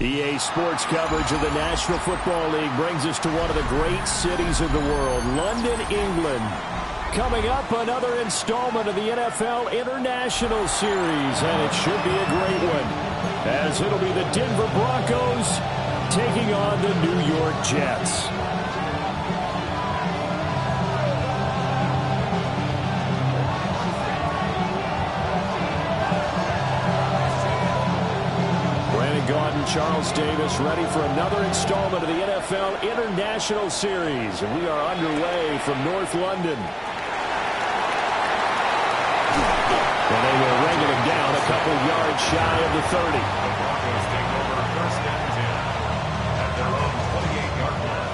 EA Sports coverage of the National Football League brings us to one of the great cities of the world, London, England. Coming up, another installment of the NFL International Series, and it should be a great one, as it'll be the Denver Broncos taking on the New York Jets. Charles Davis ready for another installment of the NFL International Series. And we are underway from North London. And they will ring him down a couple yards shy of the 30. The Broncos take over first and 10 at their own 28-yard line.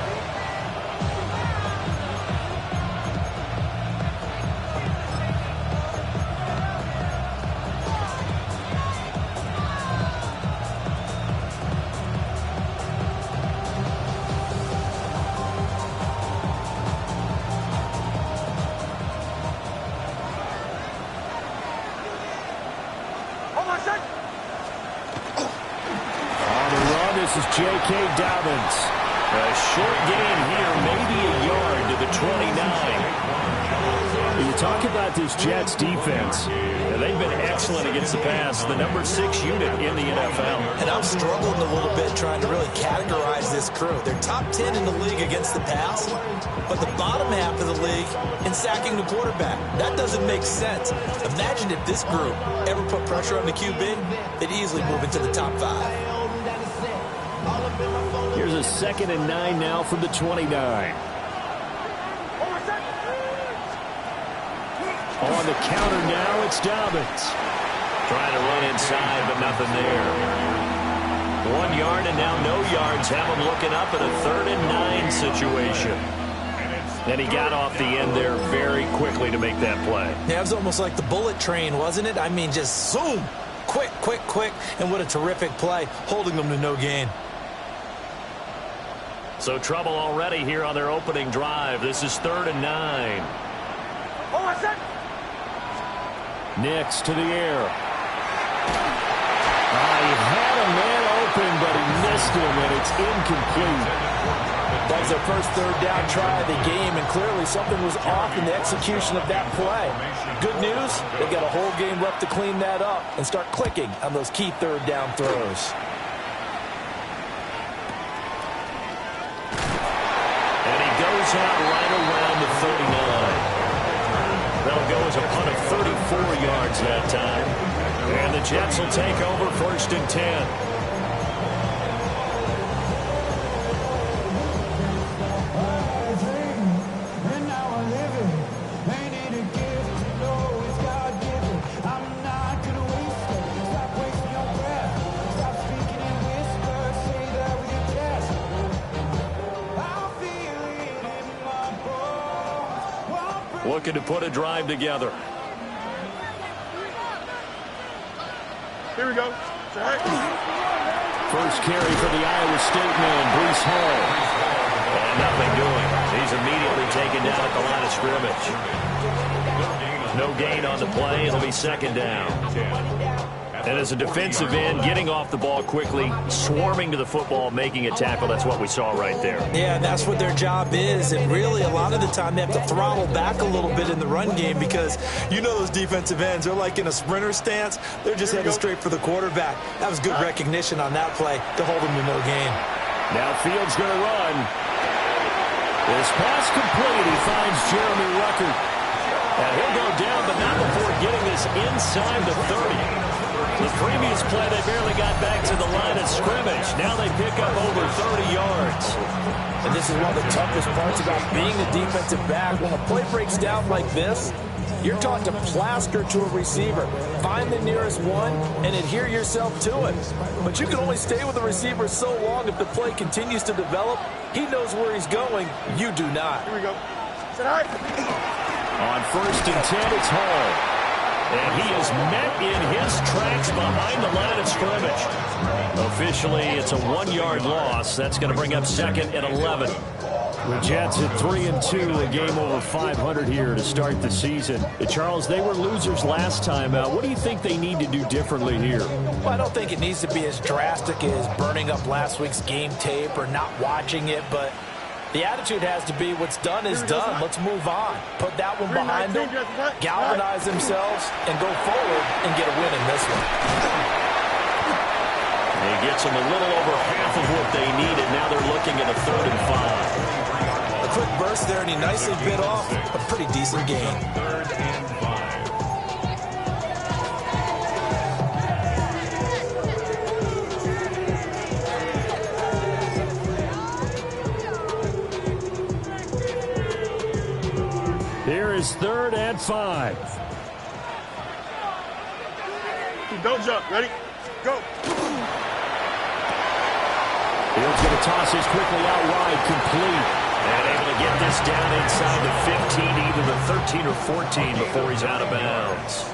J.K. Dobbins. A short gain here, maybe a yard to the 29. You talk about this Jets defense. They've been excellent against the pass, the number 6 unit in the NFL. And I'm struggling a little bit trying to really categorize this crew. They're top 10 in the league against the pass, but the bottom half of the league in sacking the quarterback. That doesn't make sense. Imagine if this group ever put pressure on the QB, they'd easily move into the top 5. Here's a 2nd and 9 now from the 29. On the counter now, it's Dobbins. Trying to run inside, but nothing there. 1 yard and now no yards. Have him looking up at a 3rd and 9 situation. And he got off the end there very quickly to make that play. Yeah, it was almost like the bullet train, wasn't it? I mean, just zoom. Quick, quick, quick. And what a terrific play, holding them to no gain. So trouble already here on their opening drive. This is 3rd and 9. Next to the air. He had a man open, but he missed him, and it's incomplete. That was their first 3rd down try of the game, and clearly something was off in the execution of that play. Good news, they got a whole game left to clean that up and start clicking on those key 3rd down throws. Goes out right around the 39. That'll go as a punt of 34 yards that time. And the Jets will take over 1st and 10. Looking to put a drive together. Here we go. First carry for the Iowa State man, Breece Hall. And nothing doing. He's immediately taken down at the line of scrimmage. No gain on the play. It'll be 2nd down. And as a defensive end, getting off the ball quickly, swarming to the football, making a tackle, that's what we saw right there. Yeah, and that's what their job is. And really, a lot of the time, they have to throttle back a little bit in the run game because you know those defensive ends, they're like in a sprinter stance. They're just heading straight for the quarterback. That was good recognition on that play to hold them to no gain. Now Fields going to run. This pass complete. He finds Jeremy Ruckert. And he'll go down, but not before getting this inside the 30. The previous play, they barely got back to the line of scrimmage. Now they pick up over 30 yards. And this is one of the toughest parts about being a defensive back. When a play breaks down like this, you're taught to plaster to a receiver. Find the nearest one and adhere yourself to it. But you can only stay with the receiver so long if the play continues to develop. He knows where he's going. You do not. Here we go. On 1st and 10, it's Hall. And he is met in his tracks behind the line of scrimmage. Officially, it's a 1-yard loss. That's going to bring up 2nd and 11. The Jets at 3-2, a game over 500 here to start the season. Charles, they were losers last time out. What do you think they need to do differently here? Well, I don't think it needs to be as drastic as burning up last week's game tape or not watching it, but the attitude has to be what's done is done. Let's move on. Put that one behind them, galvanize themselves, and go forward and get a win in this one. He gets them a little over half of what they needed. Now they're looking at a 3rd and 5. A quick burst there, and he nicely bit off a pretty decent gain. 3rd and 5. Here is 3rd and 5. Don't jump. Ready? Go. Fields going to toss this quickly out wide, complete. And able to get this down inside the 15, either the 13 or 14 before he's out of bounds.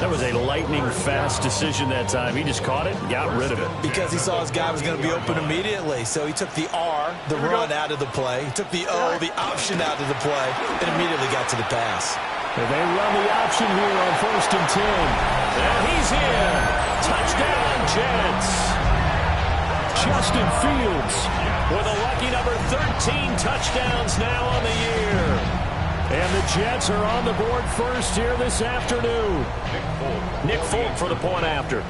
That was a lightning-fast decision that time. He just caught it and got rid of it. Because he saw his guy was going to be open immediately. So he took the R, the run, out of the play. He took the O, the option, out of the play, and immediately got to the pass. And they run the option here on 1st and 10. And he's in. Touchdown, Jets. Justin Fields with a lucky number 13 touchdowns now on the year. And the Jets are on the board first here this afternoon. Nick Folk for the point after.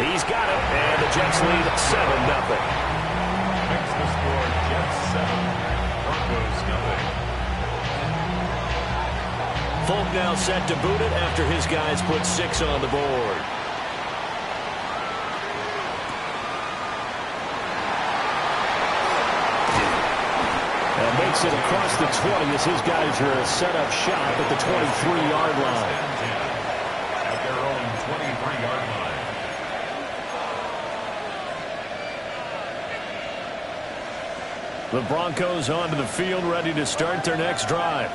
He's got it, and the Jets lead 7-0. Makes the score Jets 7, Broncos 0. Folk now set to boot it after his guys put 6 on the board. And makes it across the 20 as his guys are a set-up shot at the 23-yard line. At their own 23-yard line. The Broncos onto the field, ready to start their next drive.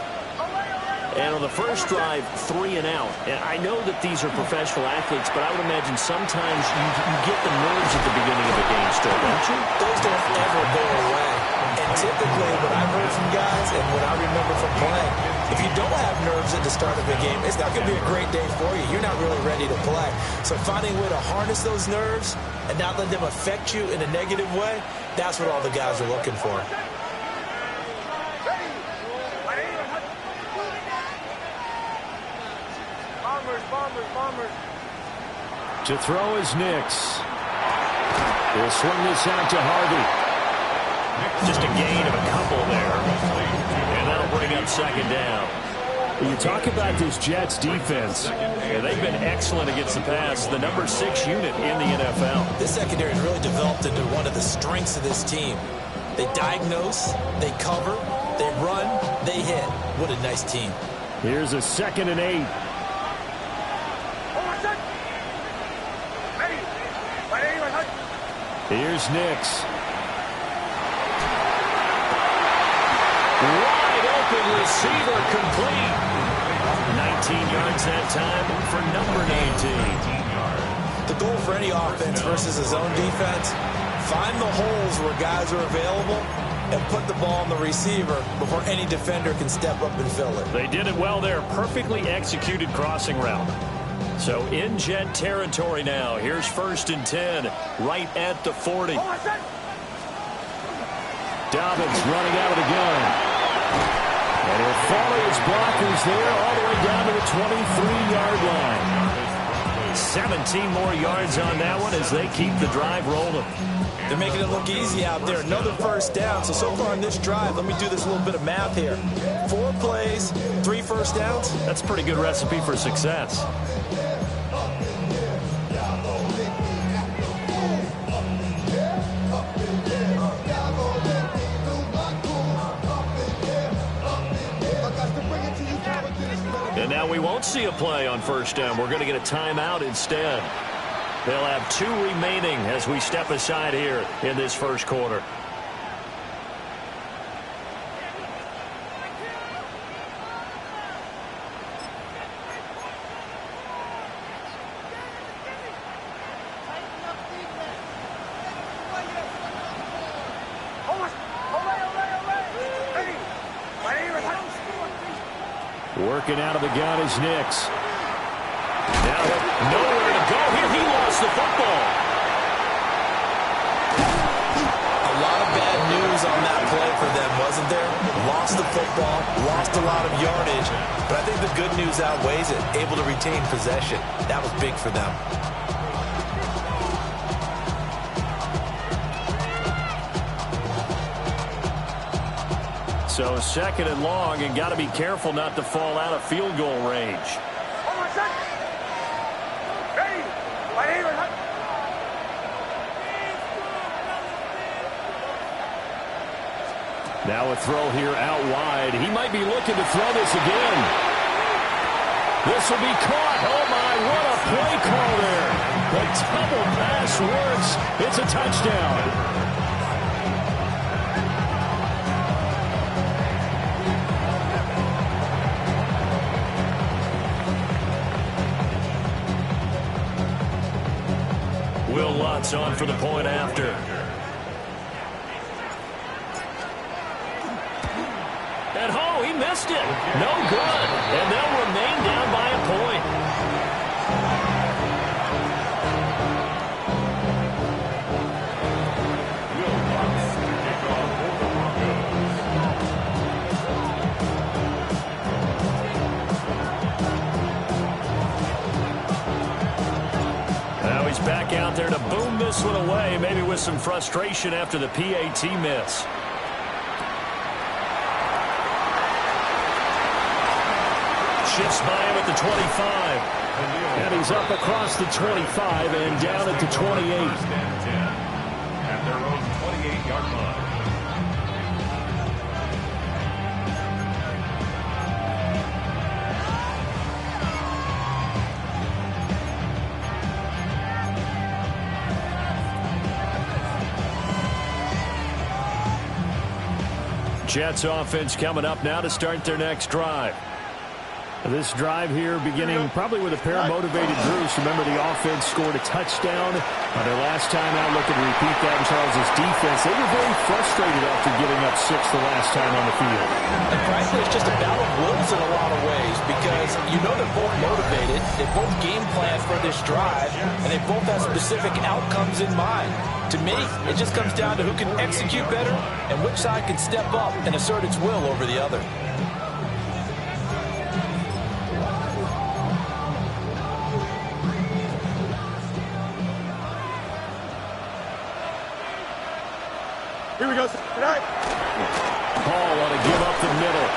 And on the first drive, 3 and out. And I know that these are professional athletes, but I would imagine sometimes you get the nerves at the beginning of a game still, don't you? Those don't ever go away. And typically, what I've heard from guys and what I remember from playing, if you don't have nerves at the start of a game, it's not going to be a great day for you. You're not really ready to play. So finding a way to harness those nerves and not let them affect you in a negative way, that's what all the guys are looking for. Bombers. To throw is Nix. He'll swing this out to Harvey. Just a gain of a couple there. And that'll bring up 2nd down. You talk about this Jets defense. Yeah, they've been excellent against the pass. The number 6 unit in the NFL. This secondary has really developed into one of the strengths of this team. They diagnose, they cover, they run, they hit. What a nice team. Here's a 2nd and 8. Here's Nix. Wide open receiver complete. 19 yards that time for number 19. The goal for any offense versus his own defense, find the holes where guys are available and put the ball on the receiver before any defender can step up and fill it. They did it well there. Perfectly executed crossing route. So in Jet territory now. Here's 1st and 10 right at the 40. Dobbins running out of the gun. And he'll follow his blockers there all the way down to the 23-yard line. 17 more yards on that one as they keep the drive rolling. They're making it look easy out there. Another 1st down. So far in this drive, let me do this little bit of math here. 4 plays, 3 1st downs. That's a pretty good recipe for success. And now we won't see a play on 1st down. We're going to get a timeout instead. They'll have 2 remaining as we step aside here in this 1st quarter. Working out of the gun is Nix. Now nowhere to go here. He lost the football. A lot of bad news on that play for them, wasn't there? Lost the football, lost a lot of yardage, but I think the good news outweighs it. Able to retain possession. That was big for them. So 2nd and long, and got to be careful not to fall out of field goal range. Now a throw here out wide. He might be looking to throw this again. This will be caught. Oh, my, what a play call there. The double pass works. It's a touchdown. Will Lutz on for the point after. And oh, he missed it. No good. And they'll remain down by a point. Will Lutz to kick off for the Broncos. Now he's back out there to boom this one away, maybe with some frustration after the PAT miss. Shifts by him at the 25. And he's up across the 25 and down at the 28. At their own 28-yard line. Jets offense coming up now to start their next drive. This drive here beginning probably with a pair of motivated Bruce. Remember, the offense scored a touchdown on their last time out. Looking to repeat that in Charles' defense. They were very frustrated after giving up 6 the last time on the field. And frankly, it's just a battle of wills in a lot of ways because you know they're both motivated. They both game plan for this drive, and they both have specific outcomes in mind. To me, it just comes down to who can execute better and which side can step up and assert its will over the other. Here we go. Hall ought to give up the middle.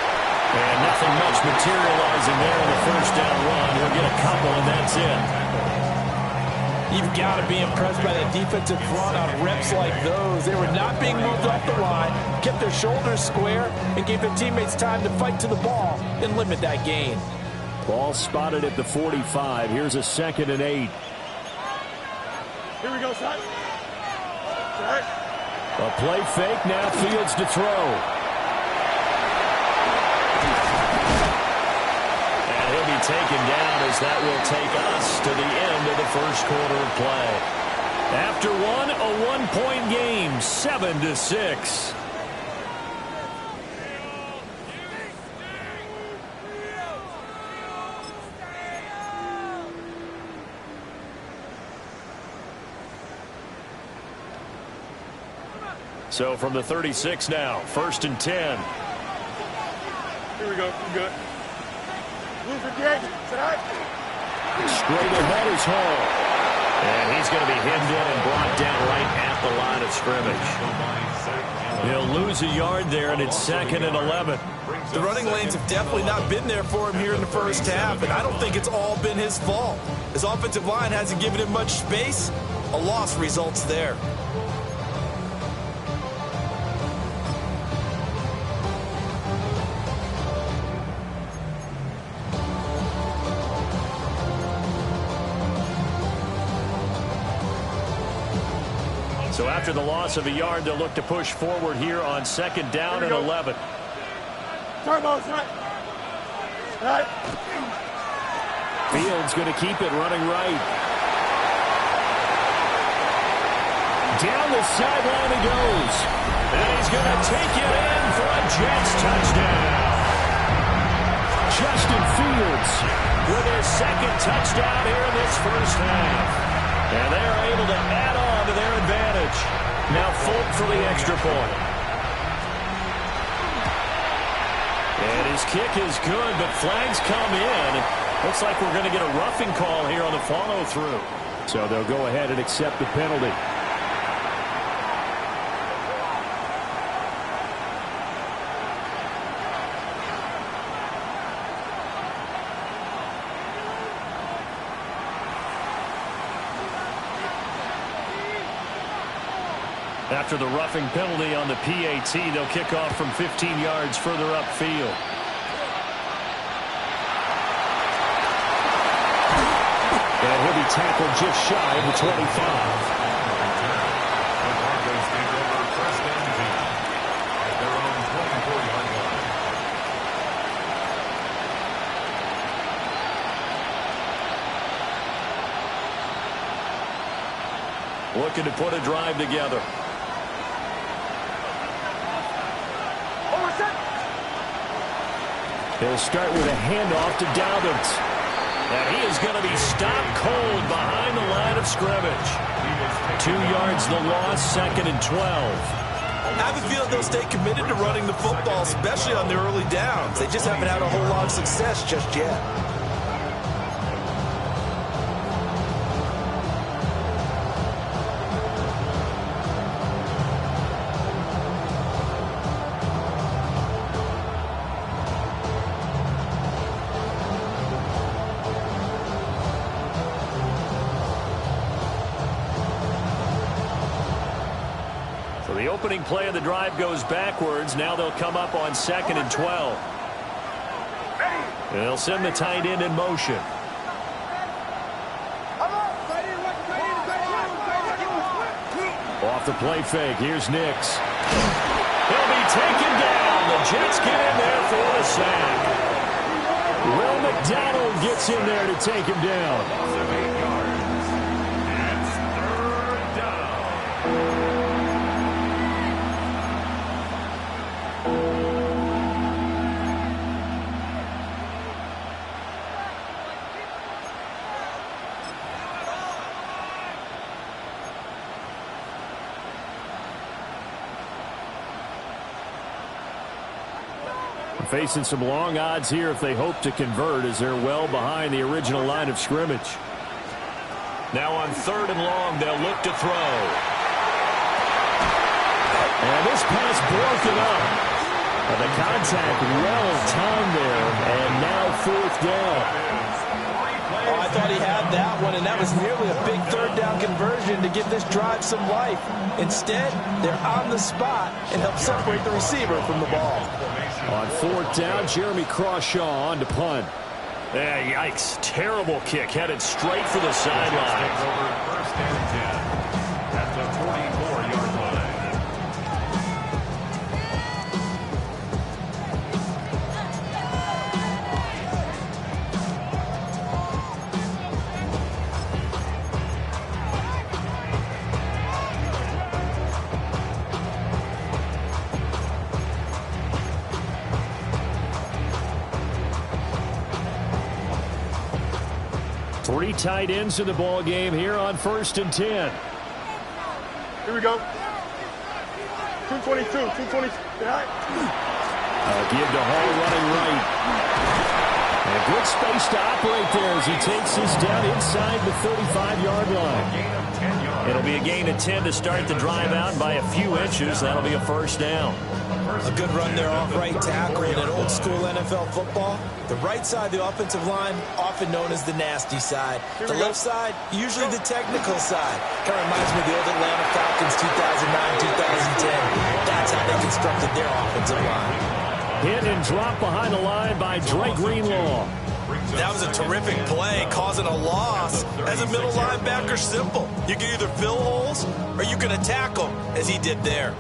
And nothing much materializing there in the first down run. He'll get a couple, and that's it. You've got to be impressed by that defensive front on reps like those. They were not being moved off the line, kept their shoulders square, and gave their teammates time to fight to the ball and limit that gain. Ball spotted at the 45. Here's a 2nd and 8. Here we go, son. A play fake, now Fields to throw. And he'll be taken down as that will take us to the end of the first quarter of play. After one, a one-point game, 7-6. So from the 36 now, 1st and 10. Here we go. We're good. Loser Jake. Straight ahead is Hall. And he's going to be hemmed in and brought down right at the line of scrimmage. He'll lose a yard there, and it's 2nd and 11. The running lanes have definitely not been there for him here in the first half, and I don't think it's all been his fault. His offensive line hasn't given him much space. A loss results there. So after the loss of a yard, they'll look to push forward here on 2nd down and 11. Turbos, right. Fields going to keep it running right. Down the sideline he goes. And he's going to take it in for a Jets touchdown. Justin Fields with his second touchdown here in this first half. And they're able to add on to their advantage. Now Folk for the extra point. And his kick is good, but flags come in. Looks like we're going to get a roughing call here on the follow-through. So they'll go ahead and accept the penalty. After the roughing penalty on the PAT, they'll kick off from 15 yards further upfield. And he'll be tackled just shy of the 25. The Broncos take over first and 10 at their own 24-yard line. Looking to put a drive together. He'll start with a handoff to Dobbins. And he is going to be stopped cold behind the line of scrimmage. 2 yards the loss, 2nd and 12. I have a feeling they'll stay committed to running the football, especially on the early downs. They just haven't had a whole lot of success just yet. The opening play of the drive goes backwards. Now they'll come up on 2nd and 12. They'll send the tight end in motion. Off the play fake. Here's Nix. He'll be taken down. The Jets get in there for the sack. Will McDonald gets in there to take him down. Facing some long odds here if they hope to convert, as they're well behind the original line of scrimmage. Now on 3rd and long, they'll look to throw. And this pass broken up. The contact well timed there, and now 4th down. Oh, I thought he had that one, and that was nearly a big 3rd down conversion to give this drive some life. Instead, they're on the spot and help separate the receiver from the ball. On 4th down, Jeremy Crawshaw on to punt. Yikes. Terrible kick. Headed straight for the sideline. First and 10 at the 44-yard line. Three tight ends in the ball game here on 1st and 10. Here we go. 222, 220. Give to Hall running right. And a good space to operate there as he takes this down inside the 35-yard line. It'll be a gain of 10 to start the drive out by a few inches. That'll be a 1st down. A good run there off right tackle in an old-school NFL football. The right side of the offensive line, often known as the nasty side. The left side, usually the technical side. Kind of reminds me of the old Atlanta Falcons 2009-2010. That's how they constructed their offensive line. Hit and drop behind the line by Dre Greenlaw. That was a terrific play, causing a loss. As a middle linebacker, simple. You can either fill holes or you can attack them, as he did there.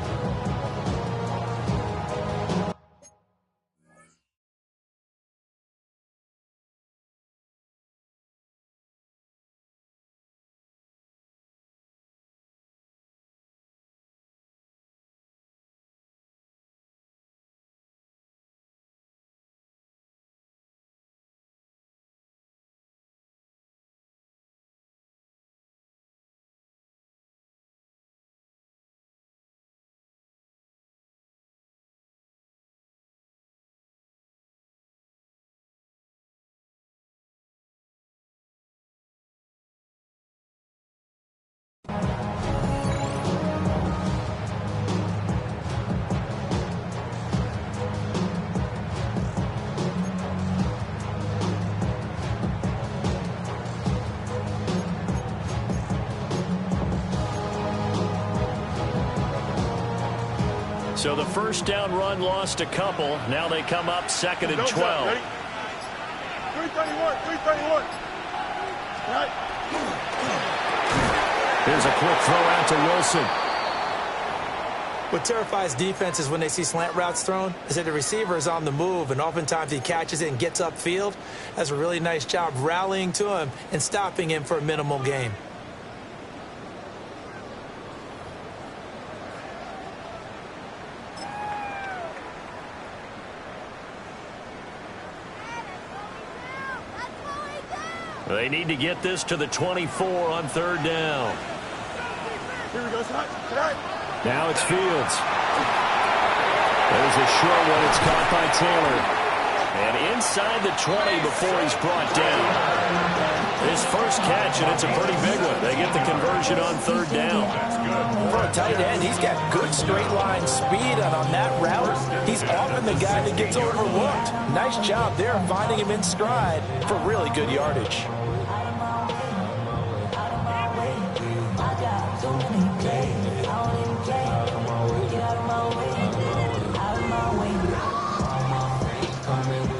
So the first down run lost a couple. Now they come up second and 12. 331, 331. Right. Here's a quick throw out to Wilson. What terrifies defenses when they see slant routes thrown is that the receiver is on the move, and oftentimes he catches it and gets upfield. That's a really nice job rallying to him and stopping him for a minimal gain. They need to get this to the 24 on third down. Here we go, tonight. Now it's Fields. There's a short one. It's caught by Taylor. And inside the 20 before he's brought down. His first catch, and it's a pretty big one. They get the conversion on third down. For a tight end, he's got good straight line speed, and on that route, he's often the guy that gets overlooked. Nice job there finding him in stride for really good yardage.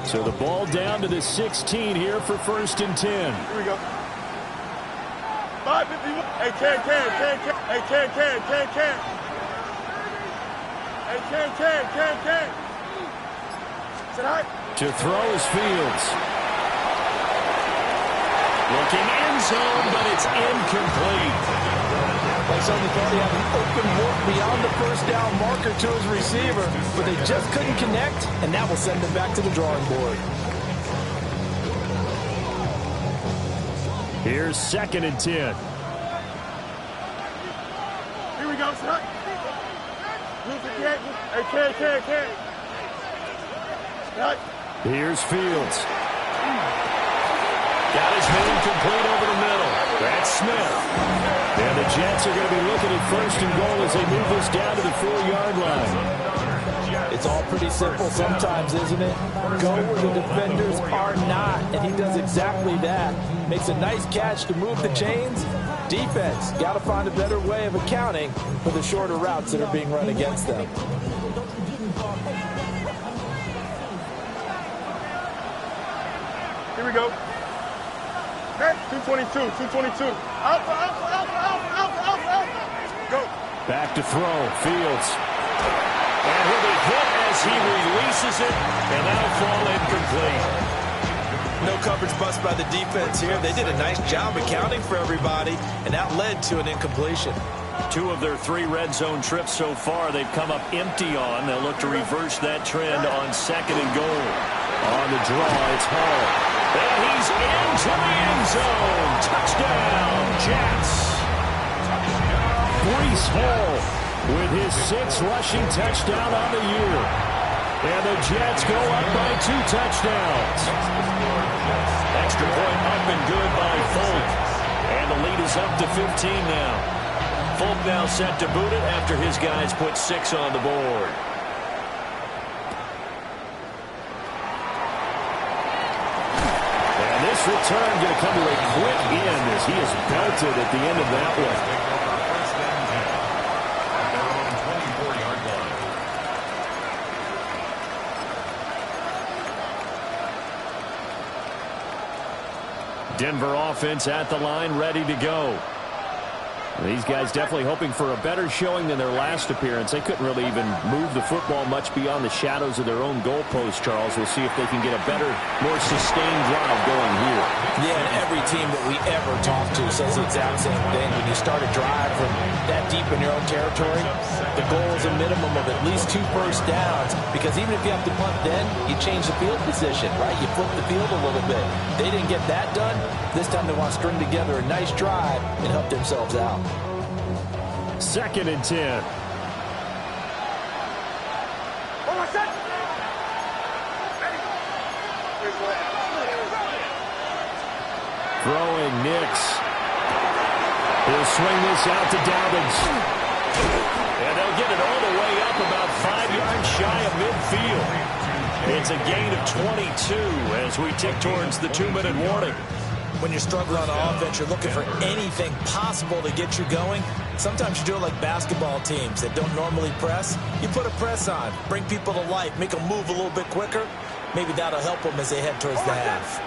So the ball down to the 16 here for first and 10. Here we go. 551. Hey, can. Hey, can. Hey, can. Tonight. To throw is Fields. Looking end zone, but it's incomplete. Like somebody thought he had an open look beyond the first down marker to his receiver, but they just couldn't connect, and that will send them back to the drawing board. Here's second and 10. Here we go, son. Hey, can. Right. Here's Fields. Got his man complete over the middle. That's Smith. And the Jets are going to be looking at first and goal as they move this down to the 4-yard line. It's all pretty simple sometimes, isn't it? Go where the defenders are not, and he does exactly that. Makes a nice catch to move the chains. Defense, got to find a better way of accounting for the shorter routes that are being run against them. Here we go. Hey, 222. Out. Go. Back to throw. Fields. And he'll be hit as he releases it, and that'll fall incomplete. No coverage bust by the defense here. They did a nice job accounting for everybody, and that led to an incompletion. 2 of their 3 red zone trips so far they've come up empty on. They'll look to reverse that trend on second and goal. On the draw, it's Hall. And he's into the end zone. Touchdown, Jets. Breece Hall with his 6th rushing touchdown on the year. And the Jets go up by 2 touchdowns. Extra point up and good by Folk. And the lead is up to 15 now. Folk now set to boot it after his guys put 6 on the board. And this return going to come to a quick end as he is belted at the end of that one. Denver offense at the line, ready to go. These guys definitely hoping for a better showing than their last appearance. They couldn't really even move the football much beyond the shadows of their own goalpost, Charles. We'll see if they can get a better, more sustained drive going here. Yeah, and every team that we ever talk to says the exact same thing. When you start a drive from that deep in your own territory, the goal is a minimum of at least 2 first downs, because even if you have to punt then, you change the field position, right? You flip the field a little bit. They didn't get that done. This time they want to string together a nice drive and help themselves out. Second and 10. Throwing Nix. He'll swing this out to Dobbins. And they'll get it all the way up about 5 yards shy of midfield. It's a gain of 22 as we tick towards the 2-minute warning. When you're struggling on offense, you're looking for anything possible to get you going. Sometimes you do it like basketball teams that don't normally press. You put a press on, bring people to life, make them move a little bit quicker. Maybe that'll help them as they head towards the half.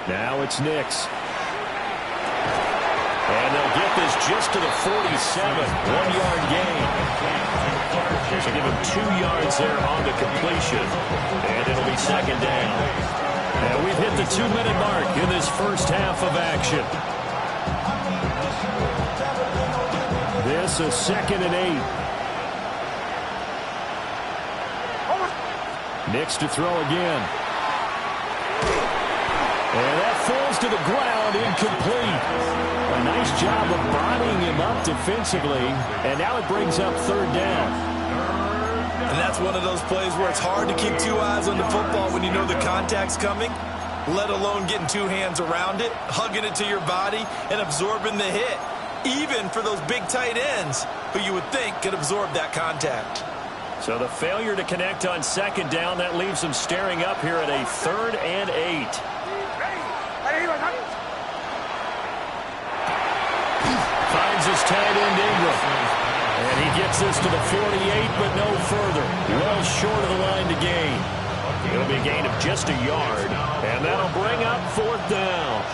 Now it's Knicks. And they'll get this just to the 47. 1-yard gain. So give him 2 yards there on the completion. And it'll be second down. And we've hit the 2-minute mark in this first half of action. This is 2nd and 8. Knicks to throw again. And that falls to the ground, incomplete. A nice job of bodying him up defensively. And now it brings up 3rd down. And that's one of those plays where it's hard to keep 2 eyes on the football when you know the contact's coming, let alone getting 2 hands around it, hugging it to your body, and absorbing the hit. Even for those big tight ends who you would think could absorb that contact. So the failure to connect on 2nd down, that leaves them staring up here at a 3rd and 8. Finds his tight end Ingram. And he gets this to the 48, but no further. Well short of the line to gain. It'll be a gain of just a yard. And that'll bring up 4th down.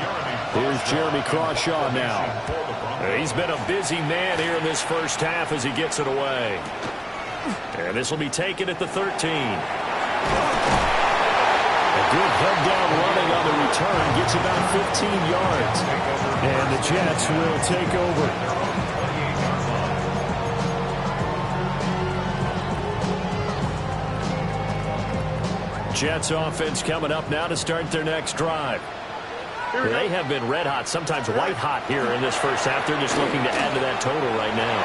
Here's Jeremy Crawshaw now. He's been a busy man here in this first half as he gets it away. And this will be taken at the 13. A good head-down running on the return. Gets about 15 yards. And the Jets will take over. Jets offense coming up now to start their next drive. They have been red hot, sometimes white hot here in this first half. They're just looking to add to that total right now.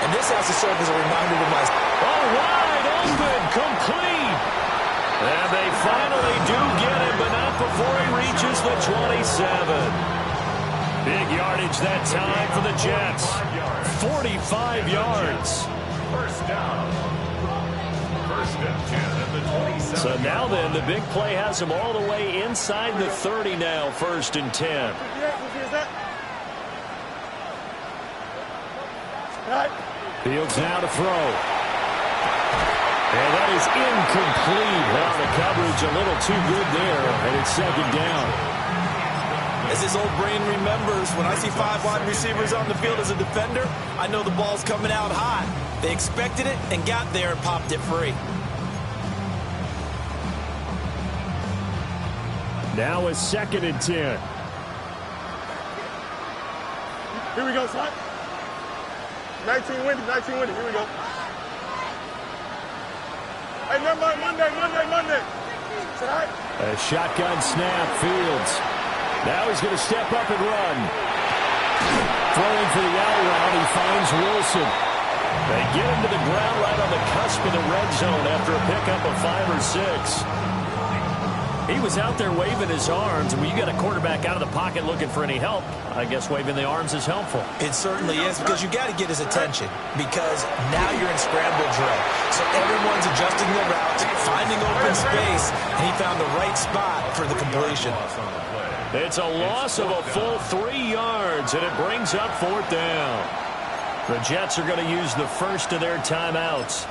And this has to serve as a reminder to myself. Oh, wide open, complete. And they finally do get him, but not before he reaches the 27. Big yardage that time for the Jets. 45 yards. First down. First and 10 at the 27. So now then, the big play has him all the way inside the 30 now, 1st and 10. Fields now to throw. And that is incomplete. Well, the coverage a little too good there, and it's 2nd down. As his old brain remembers, when I see 5 wide receivers on the field as a defender, I know the ball's coming out hot. They expected it and got there and popped it free. Now it's 2nd and 10. Here we go, son. 19 windy, here we go. Hey, remember Monday. Say hi. A shotgun snap, Fields. Now he's going to step up and run. Throwing for the out route, he finds Wilson. They get him to the ground right on the cusp of the red zone after a pickup of 5 or 6. He was out there waving his arms, and when you got a quarterback out of the pocket looking for any help, I guess waving the arms is helpful. It certainly is, because you got to get his attention, because now you're in scramble drill. So everyone's adjusting their routes, finding open space, and he found the right spot for the completion. It's a loss of a full 3 yards, and it brings up 4th down. The Jets are going to use the first of their timeouts,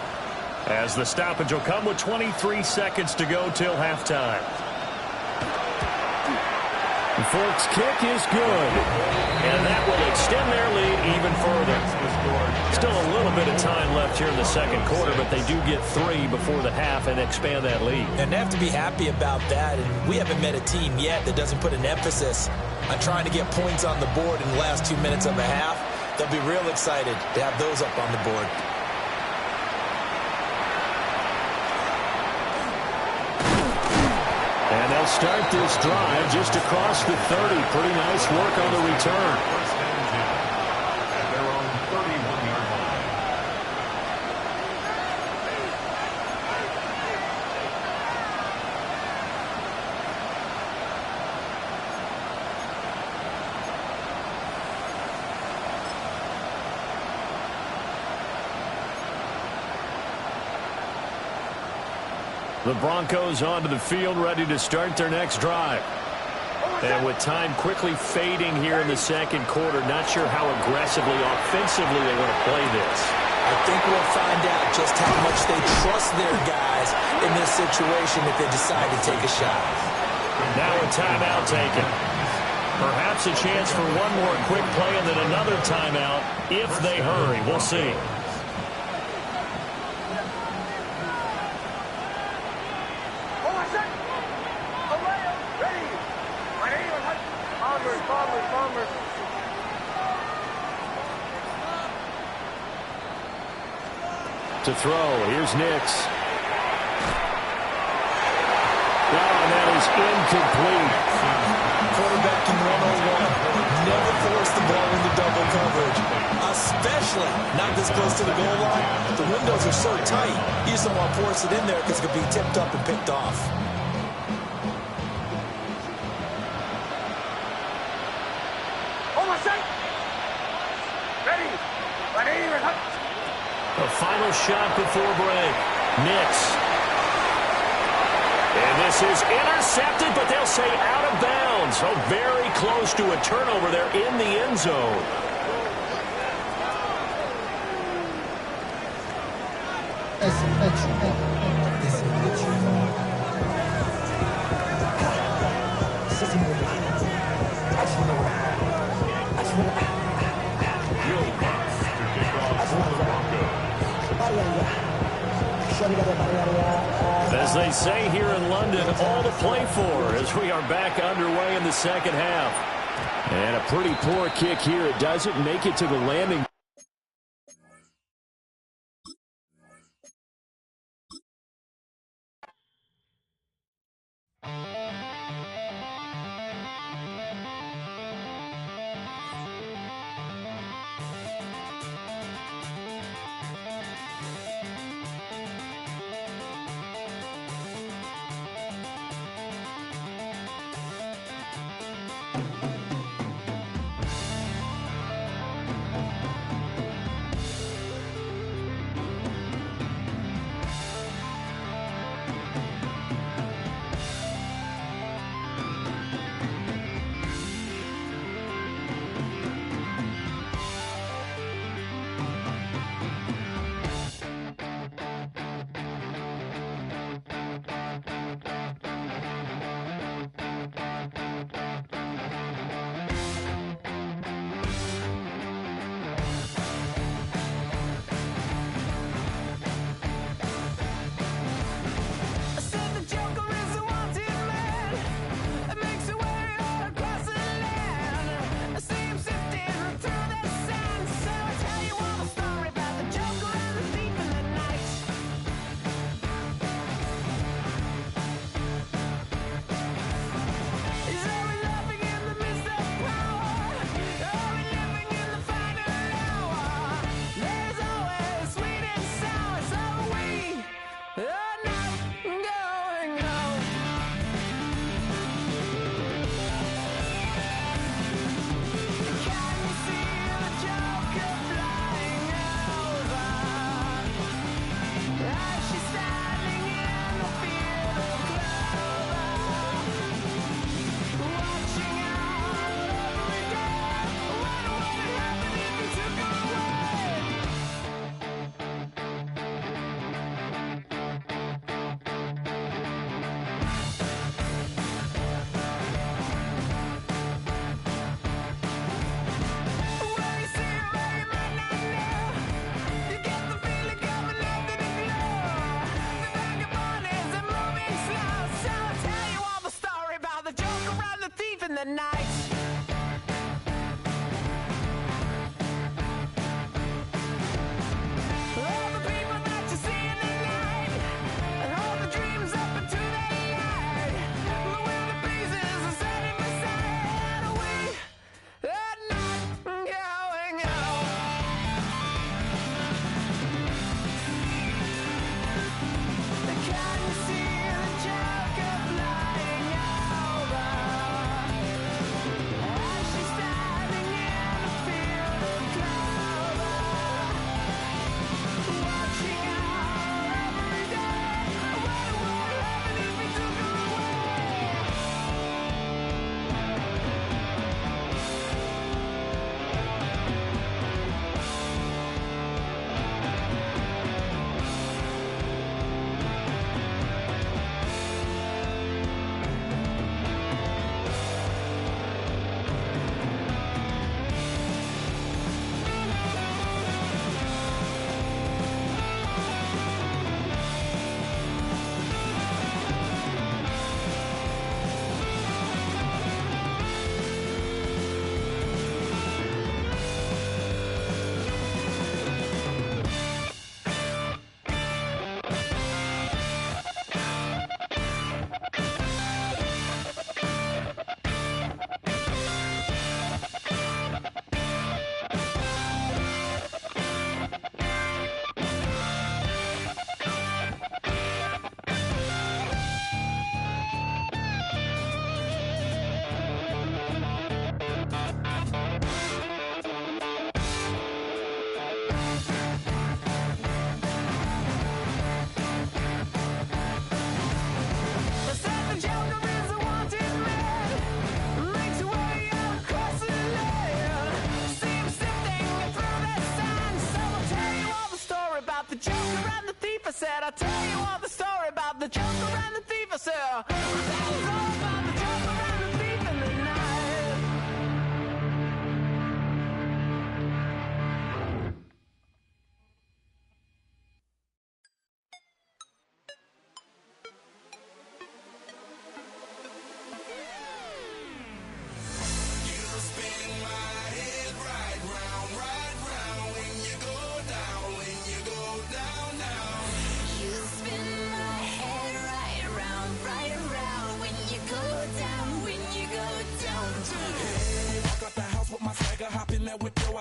as the stoppage will come with 23 seconds to go till halftime. The Forks kick is good, and that will extend their lead even further. Still a little bit of time left here in the second quarter, but they do get 3 before the half and expand that lead. And they have to be happy about that, and we haven't met a team yet that doesn't put an emphasis on trying to get points on the board in the last 2 minutes of a half. They'll be real excited to have those up on the board. And they'll start this drive just across the 30. Pretty nice work on the return. First and 10 at their own 31-yard line. The Broncos onto the field, ready to start their next drive. And with time quickly fading here in the second quarter, not sure how aggressively, offensively they want to play this. I think we'll find out just how much they trust their guys in this situation if they decide to take a shot. Now a timeout taken. Perhaps a chance for one more quick play and then another timeout if they hurry. We'll see. To throw, here's Nix. And that is incomplete. Quarterback in 101. Never force the ball into double coverage, especially not this close to the goal line. The windows are so tight, you just don't want to force it in there because it could be tipped up and picked off. A final shot before break. Nix. And this is intercepted, but they'll say out of bounds. So very close to a turnover there in the end zone. As they say here in London, all to play for as we are back underway in the second half. And a pretty poor kick here. It doesn't make it to the landing.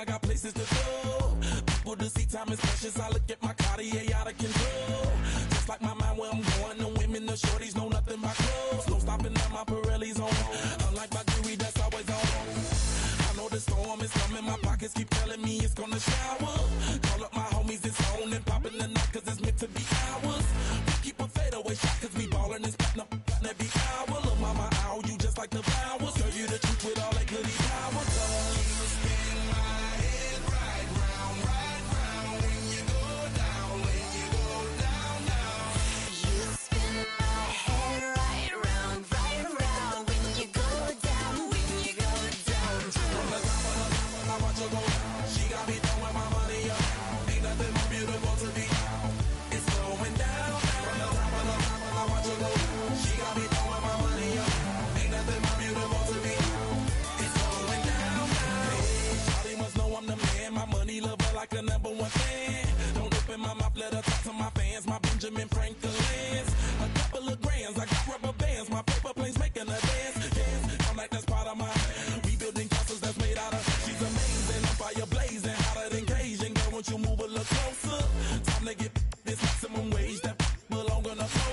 I got places to go. People to see, time is precious. I look at my Cartier out of control. Just like my mind where I'm going. The women, the shorties know nothing but clothes. No stopping at my Pirelli's on. Unlike my jewelry that's always on. I know the storm is coming. My pockets keep telling me it's gonna shower.